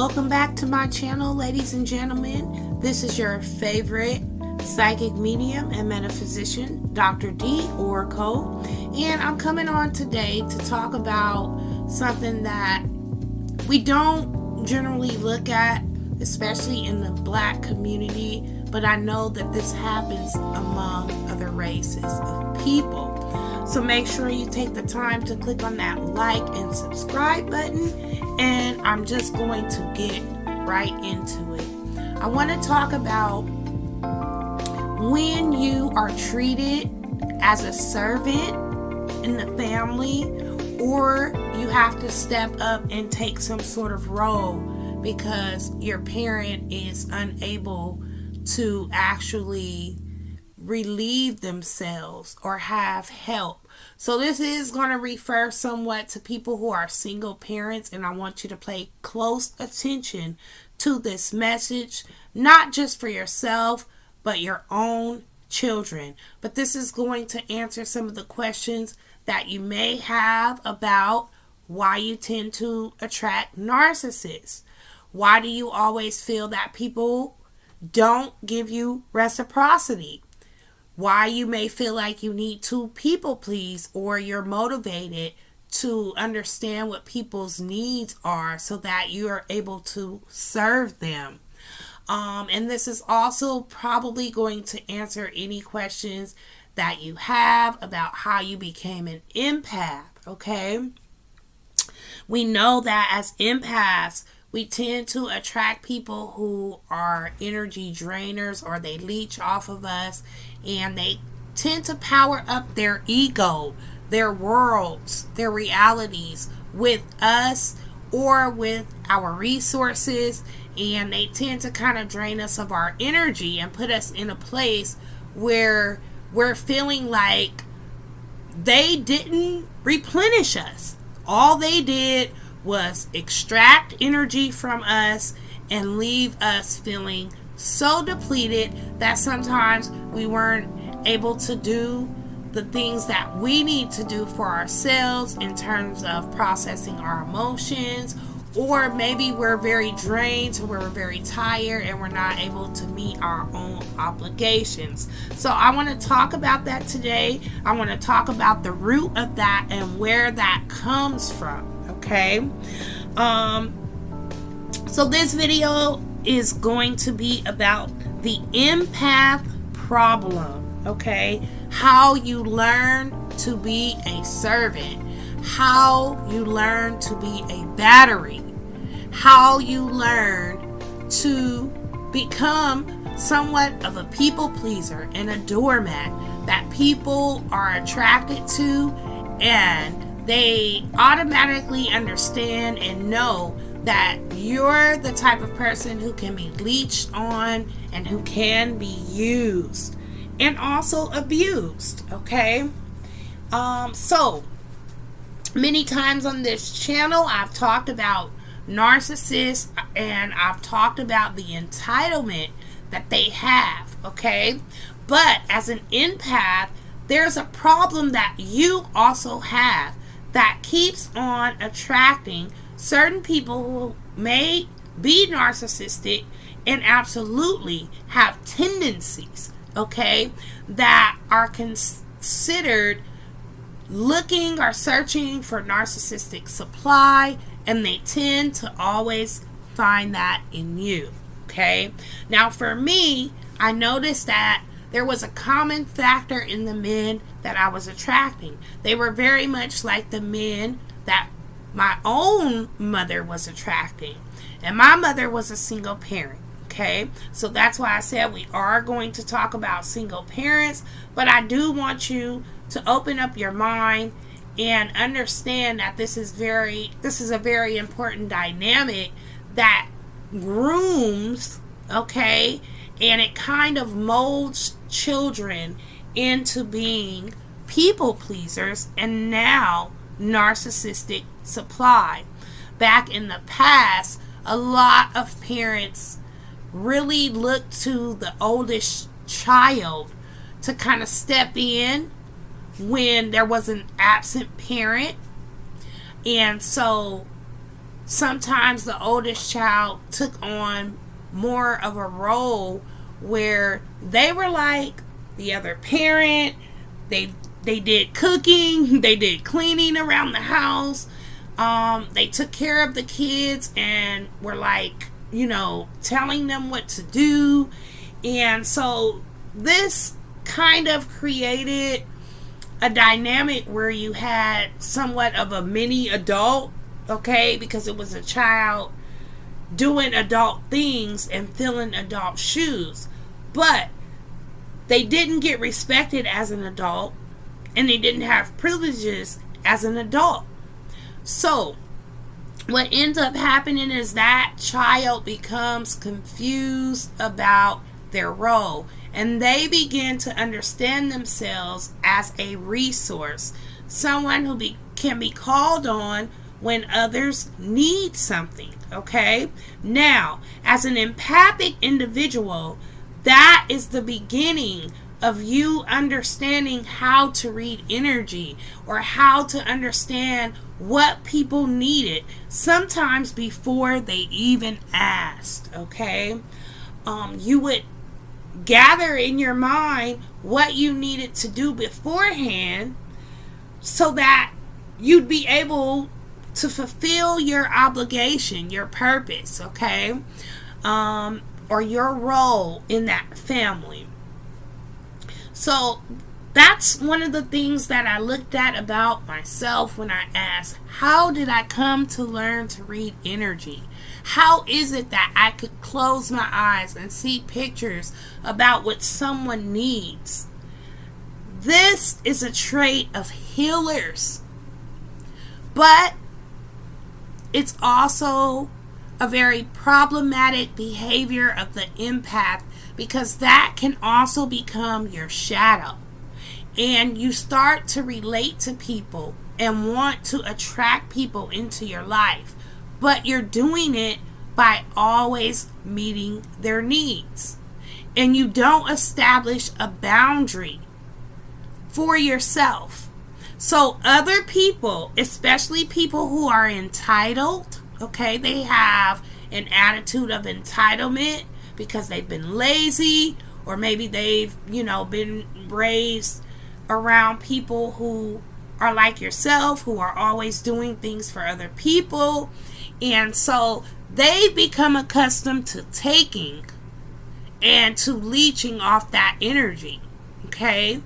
Welcome back to my channel, ladies and gentlemen. This is your favorite psychic medium and metaphysician, Dr. D Oracle, and I'm coming on today to talk about something that we don't generally look at, especially in the Black community, but I know that this happens among other races of people. So make sure you take the time to click on that like and subscribe button, and I'm just going to get right into it. I want to talk about when you are treated as a servant in the family, or you have to step up and take some sort of role because your parent is unable to actually relieve themselves or have help. So this is going to refer somewhat to people who are single parents, and I want you to pay close attention to this message, not just for yourself, but your own children. But this is going to answer some of the questions that you may have about why you tend to attract narcissists. Why do you always feel that people don't give you reciprocity? Why you may feel like you need to people please, or you're motivated to understand what people's needs are so that you are able to serve them. And this is also probably going to answer any questions that you have about how you became an empath, okay? We know that as empaths, we tend to attract people who are energy drainers, or they leech off of us, and they tend to power up their ego, their worlds, their realities with us or with our resources, and they tend to kind of drain us of our energy and put us in a place where we're feeling like they didn't replenish us. All they did was extract energy from us and leave us feeling so depleted that sometimes we weren't able to do the things that we need to do for ourselves in terms of processing our emotions, or maybe we're very drained, so we're very tired and we're not able to meet our own obligations. So I want to talk about that today. I want to talk about the root of that and where that comes from. Okay, so this video is going to be about the empath problem, okay? How you learn to be a servant, how you learn to be a battery, how you learn to become somewhat of a people pleaser and a doormat that people are attracted to, and they automatically understand and know that you're the type of person who can be leeched on and who can be used and also abused, okay? So many times on this channel, I've talked about narcissists, and I've talked about the entitlement that they have, okay? But as an empath, there's a problem that you also have that keeps on attracting certain people who may be narcissistic and absolutely have tendencies, okay, that are considered looking or searching for narcissistic supply, and they tend to always find that in you, okay? Now for me, I noticed that there was a common factor in the men that I was attracting. They were very much like the men that my own mother was attracting. And my mother was a single parent, okay? So that's why I said we are going to talk about single parents, but I do want you to open up your mind and understand that this is a very important dynamic that grooms, okay? And it kind of molds children into being people pleasers and now narcissistic supply. Back in the past, a lot of parents really looked to the oldest child to kind of step in when there was an absent parent. And so sometimes the oldest child took on more of a role where they were like the other parent. They did cooking, they did cleaning around the house. They took care of the kids and were like, telling them what to do. And so this kind of created a dynamic where you had somewhat of a mini adult, okay, because it was a child doing adult things and filling adult shoes. But they didn't get respected as an adult, and they didn't have privileges as an adult. So what ends up happening is that child becomes confused about their role, and they begin to understand themselves as a resource, someone who can be called on when others need something. Okay, now as an empathic individual, that is the beginning of you understanding how to read energy, or how to understand what people needed, sometimes before they even asked. Okay, you would gather in your mind what you needed to do beforehand so that you'd be able to fulfill your obligation, your purpose, okay, or your role in that family. So that's one of the things that I looked at about myself when I asked, how did I come to learn to read energy? How is it that I could close my eyes and see pictures about what someone needs? This is a trait of healers, but it's also a very problematic behavior of the empath, because that can also become your shadow. And you start to relate to people and want to attract people into your life, but you're doing it by always meeting their needs. And you don't establish a boundary for yourself. So other people, especially people who are entitled, okay, they have an attitude of entitlement because they've been lazy, or maybe they've, been raised around people who are like yourself, who are always doing things for other people. And so they become accustomed to taking and to leeching off that energy, okay?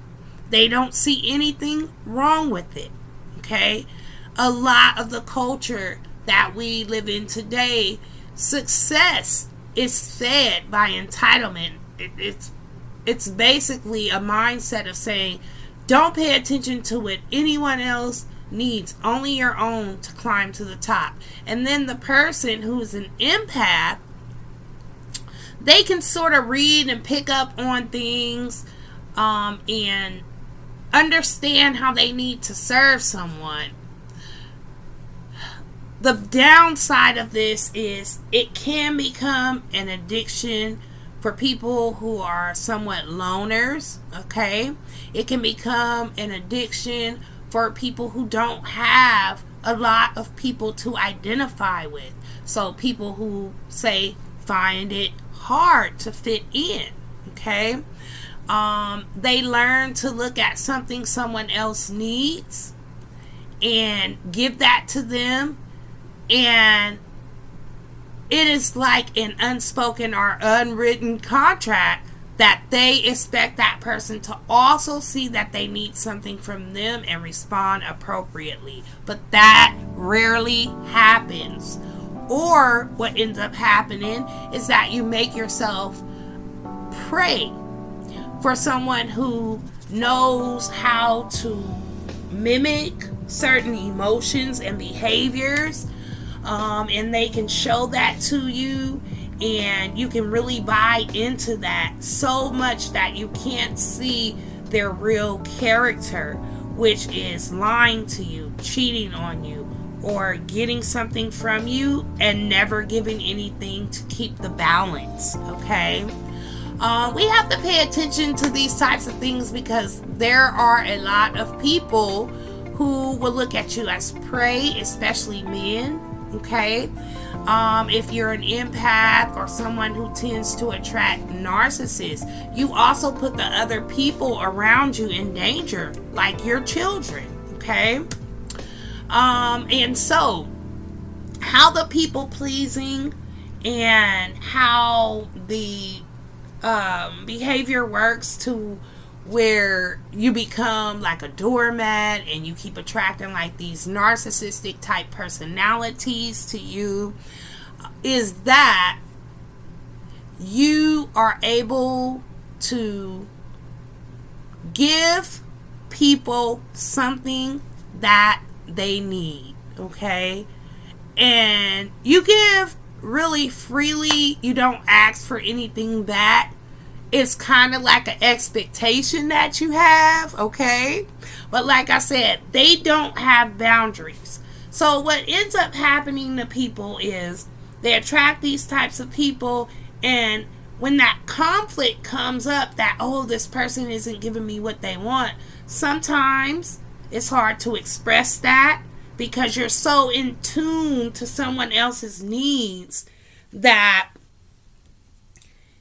They don't see anything wrong with it, okay? A lot of the culture that we live in today, success is fed by entitlement. It's basically a mindset of saying, don't pay attention to what anyone else needs, only your own to climb to the top. And then the person who's an empath, they can sort of read and pick up on things, and understand how they need to serve someone. The downside of this is it can become an addiction for people who are somewhat loners, okay? It can become an addiction for people who don't have a lot of people to identify with. So people who, say, find it hard to fit in, okay? They learn to look at something someone else needs and give that to them. And it is like an unspoken or unwritten contract that they expect that person to also see that they need something from them and respond appropriately. But that rarely happens. Or what ends up happening is that you make yourself prey for someone who knows how to mimic certain emotions and behaviors. And they can show that to you, and you can really buy into that so much that you can't see their real character, which is lying to you, cheating on you, or getting something from you and never giving anything to keep the balance, okay? We have to pay attention to these types of things, because there are a lot of people who will look at you as prey, especially men. Okay? If you're an empath or someone who tends to attract narcissists, you also put the other people around you in danger, like your children. Okay? And so, how the people pleasing and how the behavior works to where you become like a doormat and you keep attracting like these narcissistic type personalities to you is that you are able to give people something that they need, okay? And you give really freely. You don't ask for anything back. It's kind of like an expectation that you have, okay? But like I said, they don't have boundaries. So what ends up happening to people is they attract these types of people, and when that conflict comes up that, oh, this person isn't giving me what they want, sometimes it's hard to express that because you're so in tune to someone else's needs that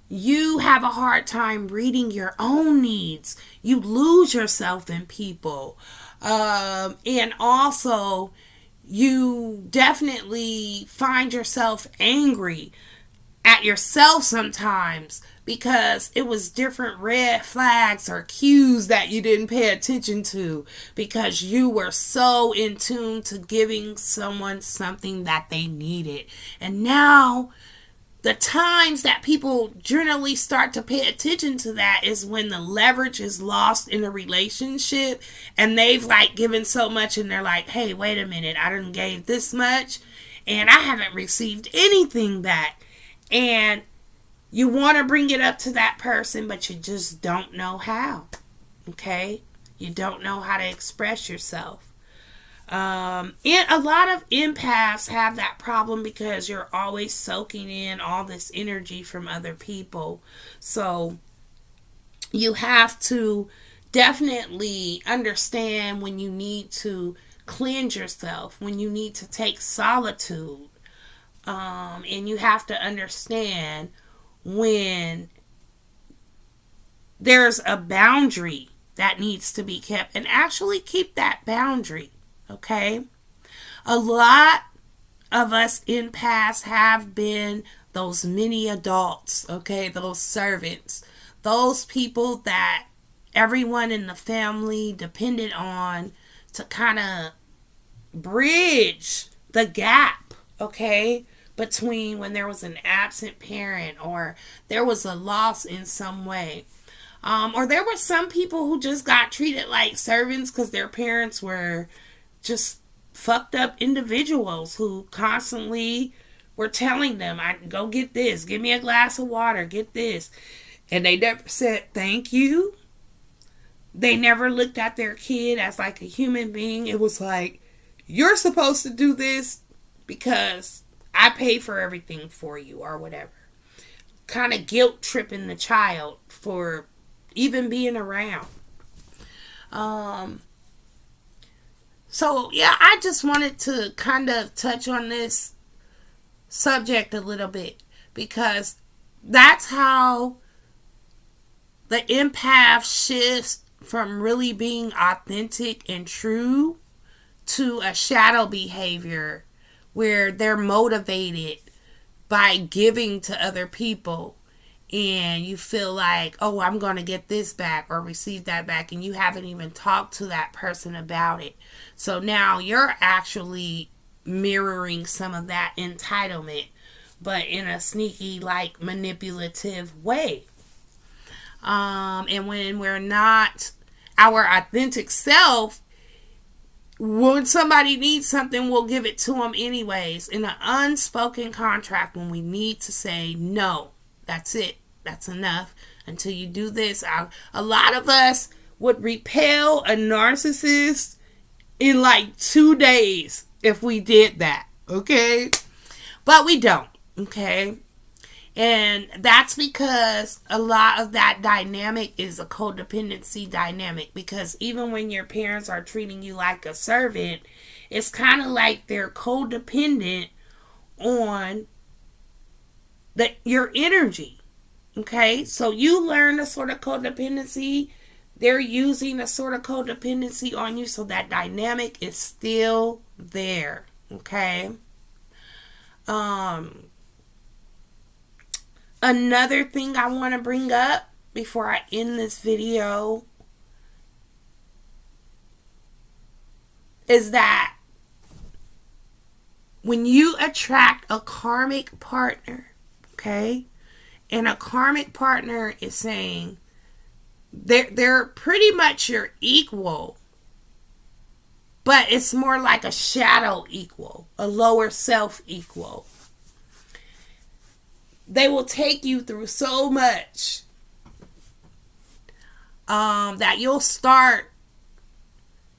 you have a hard time reading your own needs. You lose yourself in people. And also, you definitely find yourself angry at yourself sometimes because it was different red flags or cues that you didn't pay attention to because you were so in tune to giving someone something that they needed. And now, the times that people generally start to pay attention to that is when the leverage is lost in a relationship and they've like given so much and they're like, hey, wait a minute, I done gave this much and I haven't received anything back. And you want to bring it up to that person, but you just don't know how. Okay? You don't know how to express yourself. And a lot of empaths have that problem because you're always soaking in all this energy from other people. So you have to definitely understand when you need to cleanse yourself, when you need to take solitude. And you have to understand when there's a boundary that needs to be kept and actually keep that boundary. Okay? A lot of us empaths have been those mini adults, okay? Those servants. Those people that everyone in the family depended on to kind of bridge the gap, okay? Between when there was an absent parent or there was a loss in some way. Or there were some people who just got treated like servants because their parents were just fucked up individuals who constantly were telling them, I go get this, give me a glass of water, get this. And they never said thank you. They never looked at their kid as like a human being. It was like, you're supposed to do this because I pay for everything for you or whatever. Kind of guilt tripping the child for even being around. So, yeah, I just wanted to kind of touch on this subject a little bit because that's how the empath shifts from really being authentic and true to a shadow behavior where they're motivated by giving to other people. And you feel like, oh, I'm going to get this back or receive that back. And you haven't even talked to that person about it. So now you're actually mirroring some of that entitlement, but in a sneaky, like, manipulative way. And when we're not our authentic self, when somebody needs something, we'll give it to them anyways. In an unspoken contract, when we need to say, no, that's it. That's enough. Until you do this. A lot of us would repel a narcissist in like 2 days if we did that. Okay? But we don't. Okay? And that's because a lot of that dynamic is a codependency dynamic. Because even when your parents are treating you like a servant, it's kind of like they're codependent on your energy. Okay, so you learn a sort of codependency. They're using a sort of codependency on you, so that dynamic is still there. Okay. Another thing I want to bring up before I end this video is that when you attract a karmic partner, okay, and a karmic partner is saying they're pretty much your equal, but it's more like a shadow equal, a lower self equal. They will take you through so much that you'll start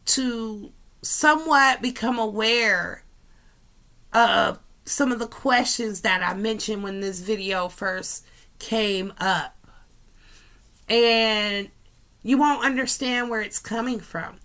to somewhat become aware of some of the questions that I mentioned when this video first came up. And you won't understand where it's coming from.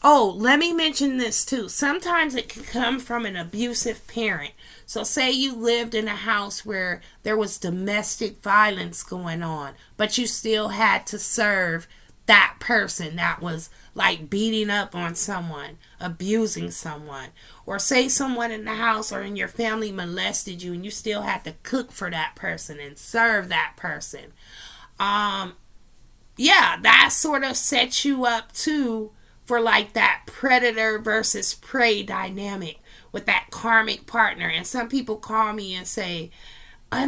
Oh, let me mention this too. Sometimes it can come from an abusive parent. So say you lived in a house where there was domestic violence going on, but you still had to serve that person that was like beating up on someone, abusing someone. Or say someone in the house or in your family molested you and you still had to cook for that person and serve that person. Yeah, that sort of sets you up too for like that predator versus prey dynamic with that karmic partner. And some people call me and say,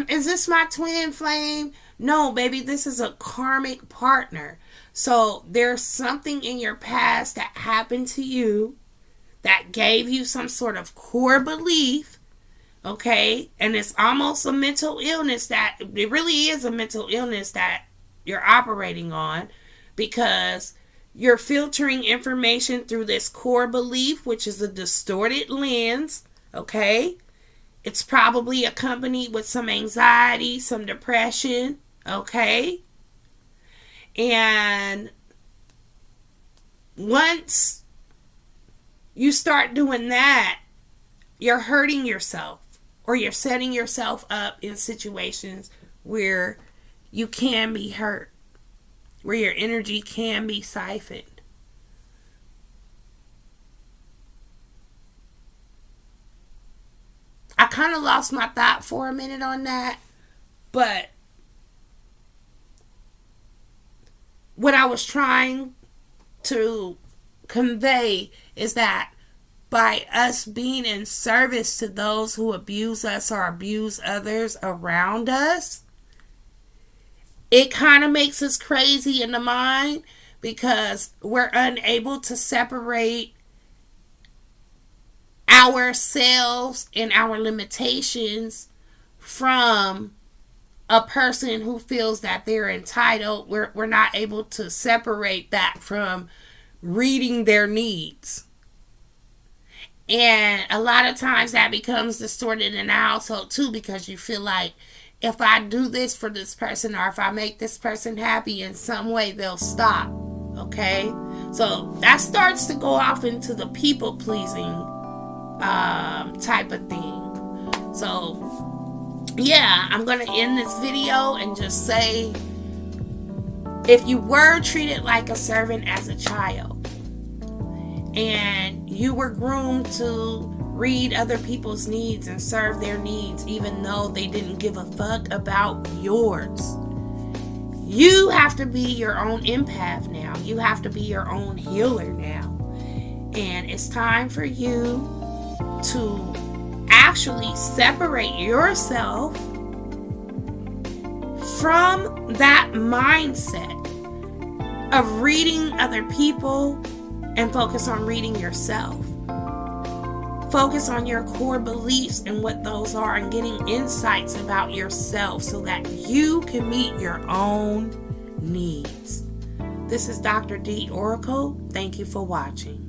is this my twin flame? No, baby, this is a karmic partner. So there's something in your past that happened to you that gave you some sort of core belief, okay? And it's almost a mental illness that, it really is a mental illness that you're operating on, because you're filtering information through this core belief, which is a distorted lens, okay? It's probably accompanied with some anxiety, some depression, okay? And once you start doing that, you're hurting yourself, or you're setting yourself up in situations where you can be hurt, where your energy can be siphoned. I kind of lost my thought for a minute on that, but what I was trying to convey is that by us being in service to those who abuse us or abuse others around us, it kind of makes us crazy in the mind, because we're unable to separate ourselves and our limitations from a person who feels that they're entitled. We're not able to separate that from reading their needs. And a lot of times that becomes distorted in the household too, because you feel like, if I do this for this person, or if I make this person happy in some way, they'll stop. Okay? So that starts to go off into the people-pleasing type of thing. So, yeah, I'm going to end this video and just say, if you were treated like a servant as a child, and you were groomed to read other people's needs and serve their needs, even though they didn't give a fuck about yours, you have to be your own empath now. You have to be your own healer now. And it's time for you to actually separate yourself from that mindset of reading other people and focus on reading yourself. Focus on your core beliefs and what those are, and getting insights about yourself so that you can meet your own needs. This is Dr. D Oracle. Thank you for watching.